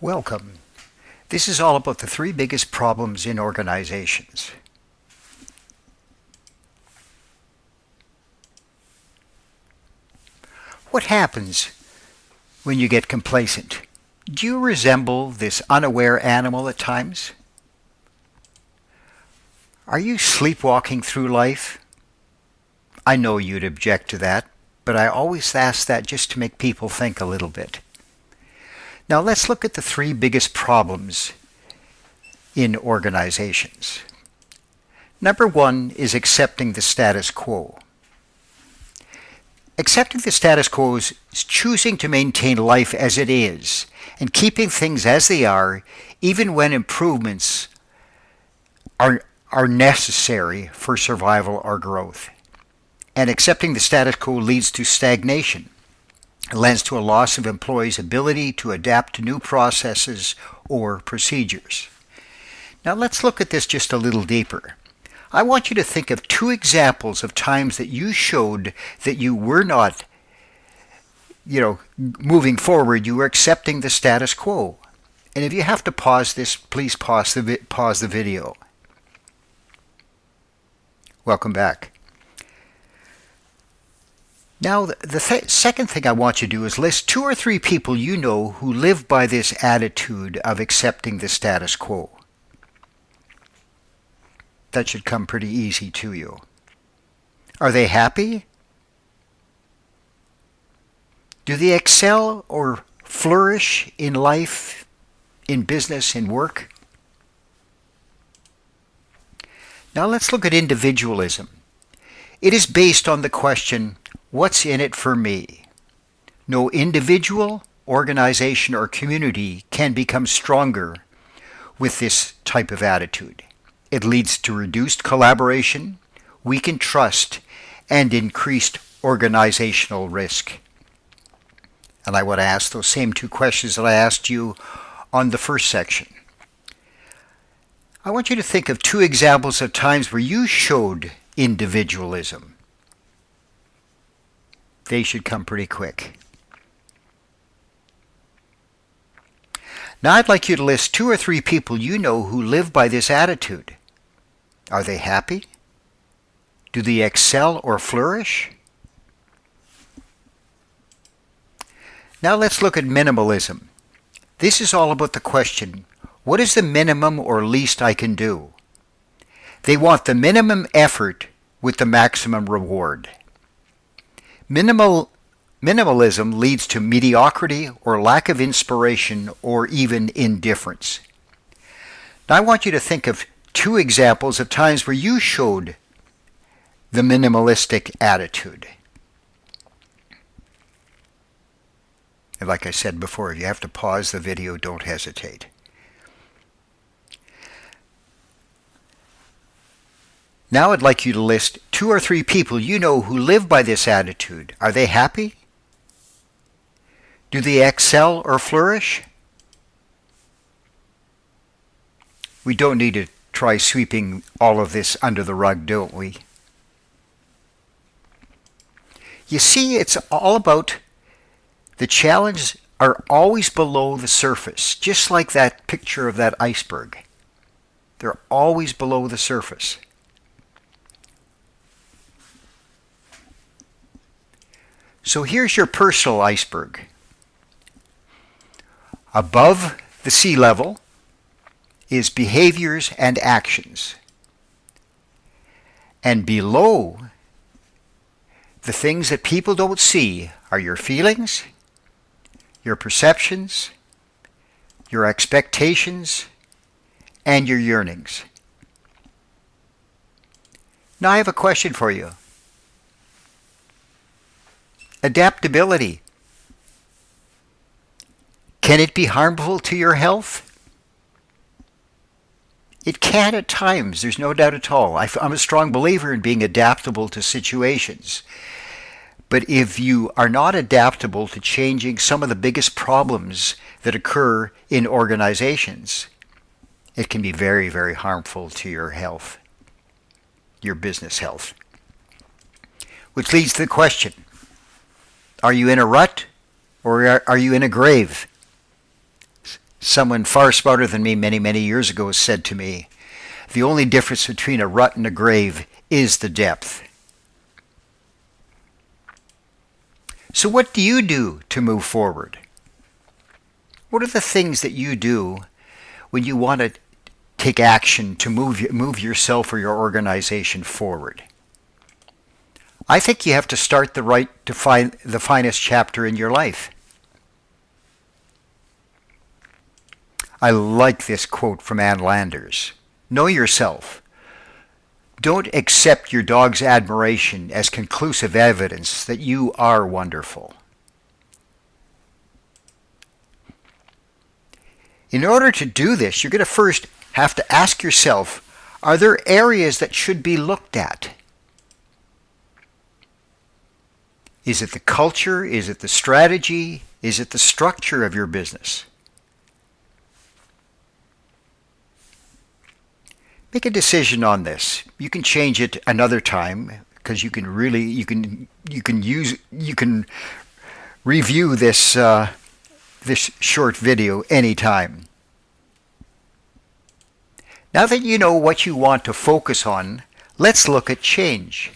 Welcome. This is all about the three biggest problems in organizations. What happens when you get complacent? Do you resemble this unaware animal at times? Are you sleepwalking through life? I know you'd object to that, but I always ask that just to make people think a little bit. Now let's look at the three biggest problems in organizations. Number one is accepting the status quo. Accepting the status quo is choosing to maintain life as it is and keeping things as they are even when improvements are necessary for survival or growth. And accepting the status quo leads to stagnation. It lends to a loss of employees' ability to adapt to new processes or procedures. Now let's look at this just a little deeper. I want you to think of two examples of times that you showed that you were not, moving forward, you were accepting the status quo. And if you have to pause this, please pause the video. Welcome back. Now, the second thing I want you to do is list two or three people you know who live by this attitude of accepting the status quo. That should come pretty easy to you. Are they happy? Do they excel or flourish in life, in business, in work? Now let's look at individualism. It is based on the question, what's in it for me? No individual, organization, or community can become stronger with this type of attitude. It leads to reduced collaboration, weakened trust, and increased organizational risk. And I want to ask those same two questions that I asked you on the first section. I want you to think of two examples of times where you showed individualism. They should come pretty quick. Now I'd like you to list two or three people you know who live by this attitude. Are they happy? Do they excel or flourish? Now let's look at minimalism. This is all about the question, what is the minimum or least I can do? They want the minimum effort with the maximum reward. Minimalism leads to mediocrity or lack of inspiration or even indifference. Now I want you to think of two examples of times where you showed the minimalistic attitude. And like I said before, if you have to pause the video, don't hesitate. Now I'd like you to list two or three people you know who live by this attitude. Are they happy? Do they excel or flourish? We don't need to try sweeping all of this under the rug, don't we? You see, it's all about the challenges are always below the surface, just like that picture of that iceberg. They're always below the surface. So here's your personal iceberg. Above the sea level is behaviors and actions. And below, the things that people don't see are your feelings, your perceptions, your expectations, and your yearnings. Now I have a question for you. Adaptability. Can it be harmful to your health? It can at times, there's no doubt at all. I'm a strong believer in being adaptable to situations. But if you are not adaptable to changing some of the biggest problems that occur in organizations, it can be very, very harmful to your health, your business health. Which leads to the question, are you in a rut or are you in a grave? Someone far smarter than me many, many years ago said to me, the only difference between a rut and a grave is the depth. So what do you do to move forward? What are the things that you do when you want to take action to move yourself or your organization forward? I think you have to start to find the finest chapter in your life. I like this quote from Ann Landers. Know yourself. Don't accept your dog's admiration as conclusive evidence that you are wonderful. In order to do this, you're going to first have to ask yourself, are there areas that should be looked at? Is it the culture? Is it the strategy? Is it the structure of your business? Make a decision on this. You can change it another time because you can review this short video anytime. Now that you know what you want to focus on, let's look at change.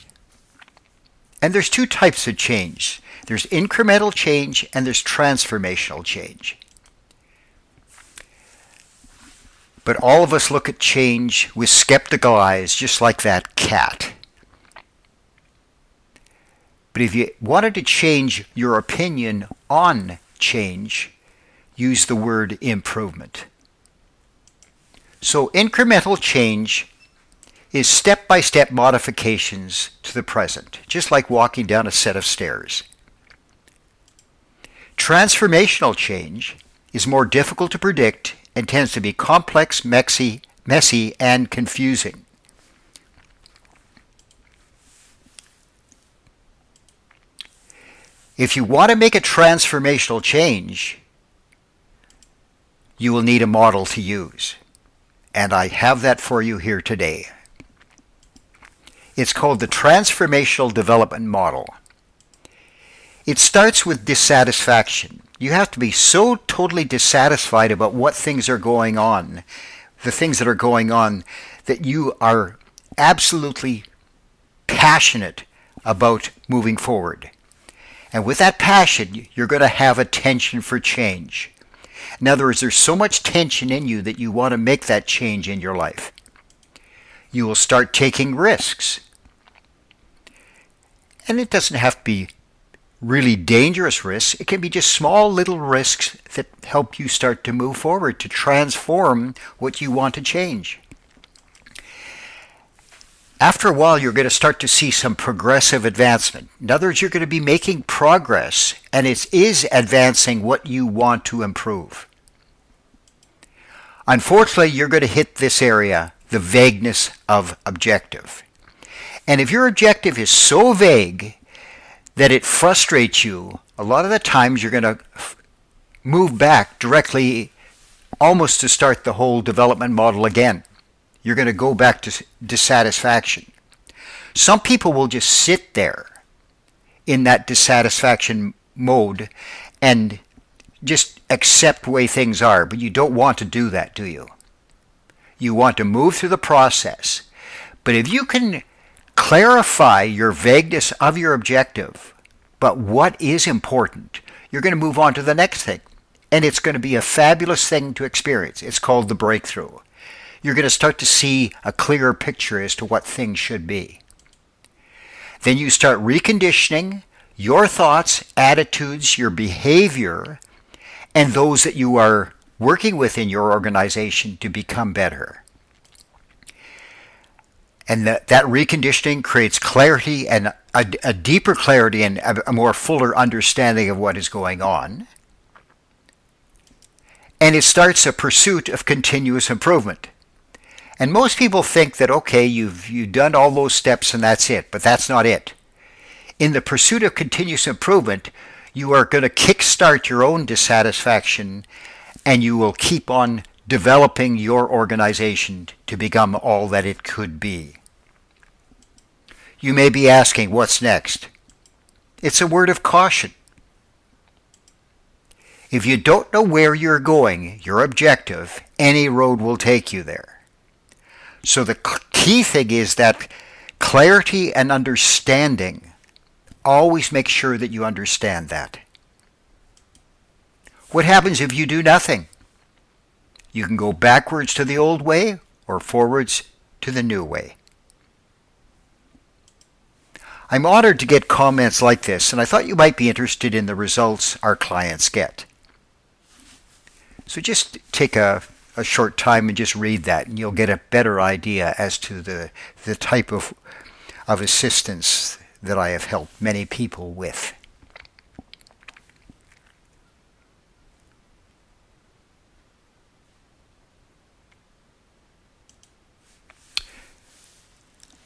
And there's two types of change. There's incremental change and there's transformational change. But all of us look at change with skeptical eyes, just like that cat. But if you wanted to change your opinion on change, use the word improvement. So incremental change is step-by-step modifications to the present, just like walking down a set of stairs. Transformational change is more difficult to predict and tends to be complex, messy, and confusing. If you want to make a transformational change, you will need a model to use. And I have that for you here today. It's called the Transformational Development Model. It starts with dissatisfaction. You have to be so totally dissatisfied about what things are going on, the things that are going on, that you are absolutely passionate about moving forward. And with that passion, you're going to have a tension for change. In other words, there's so much tension in you that you want to make that change in your life. You will start taking risks. And it doesn't have to be really dangerous risks. It can be just small little risks that help you start to move forward, to transform what you want to change. After a while, you're going to start to see some progressive advancement. In other words, you're going to be making progress, and it is advancing what you want to improve. Unfortunately, you're going to hit this area, the vagueness of objective. And if your objective is so vague that it frustrates you, a lot of the times you're going to move back directly almost to start the whole development model again. You're going to go back to dissatisfaction. Some people will just sit there in that dissatisfaction mode and just accept the way things are, but you don't want to do that, do you? You want to move through the process. But if you can clarify your vagueness of your objective, but what is important, you're going to move on to the next thing. And it's going to be a fabulous thing to experience. It's called the breakthrough. You're going to start to see a clearer picture as to what things should be. Then you start reconditioning your thoughts, attitudes, your behavior, and those that you are working with in your organization to become better. And that reconditioning creates clarity and a deeper clarity and a more fuller understanding of what is going on. And it starts a pursuit of continuous improvement. And most people think that, okay, you've done all those steps and that's it, but that's not it. In the pursuit of continuous improvement, you are going to kickstart your own dissatisfaction, and you will keep on developing your organization to become all that it could be. You may be asking, what's next? It's a word of caution. If you don't know where you're going, your objective, any road will take you there. So the key thing is that clarity and understanding. Always make sure that you understand that. What happens if you do nothing? You can go backwards to the old way or forwards to the new way. I'm honored to get comments like this, and I thought you might be interested in the results our clients get. So just take a short time and just read that, and you'll get a better idea as to the type of assistance that I have helped many people with.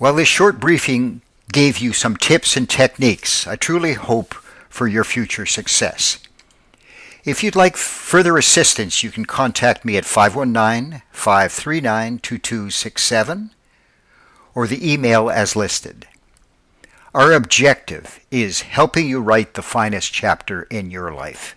Well, this short briefing gave you some tips and techniques. I truly hope for your future success. If you'd like further assistance, you can contact me at 519-539-2267 or the email as listed. Our objective is helping you write the finest chapter in your life.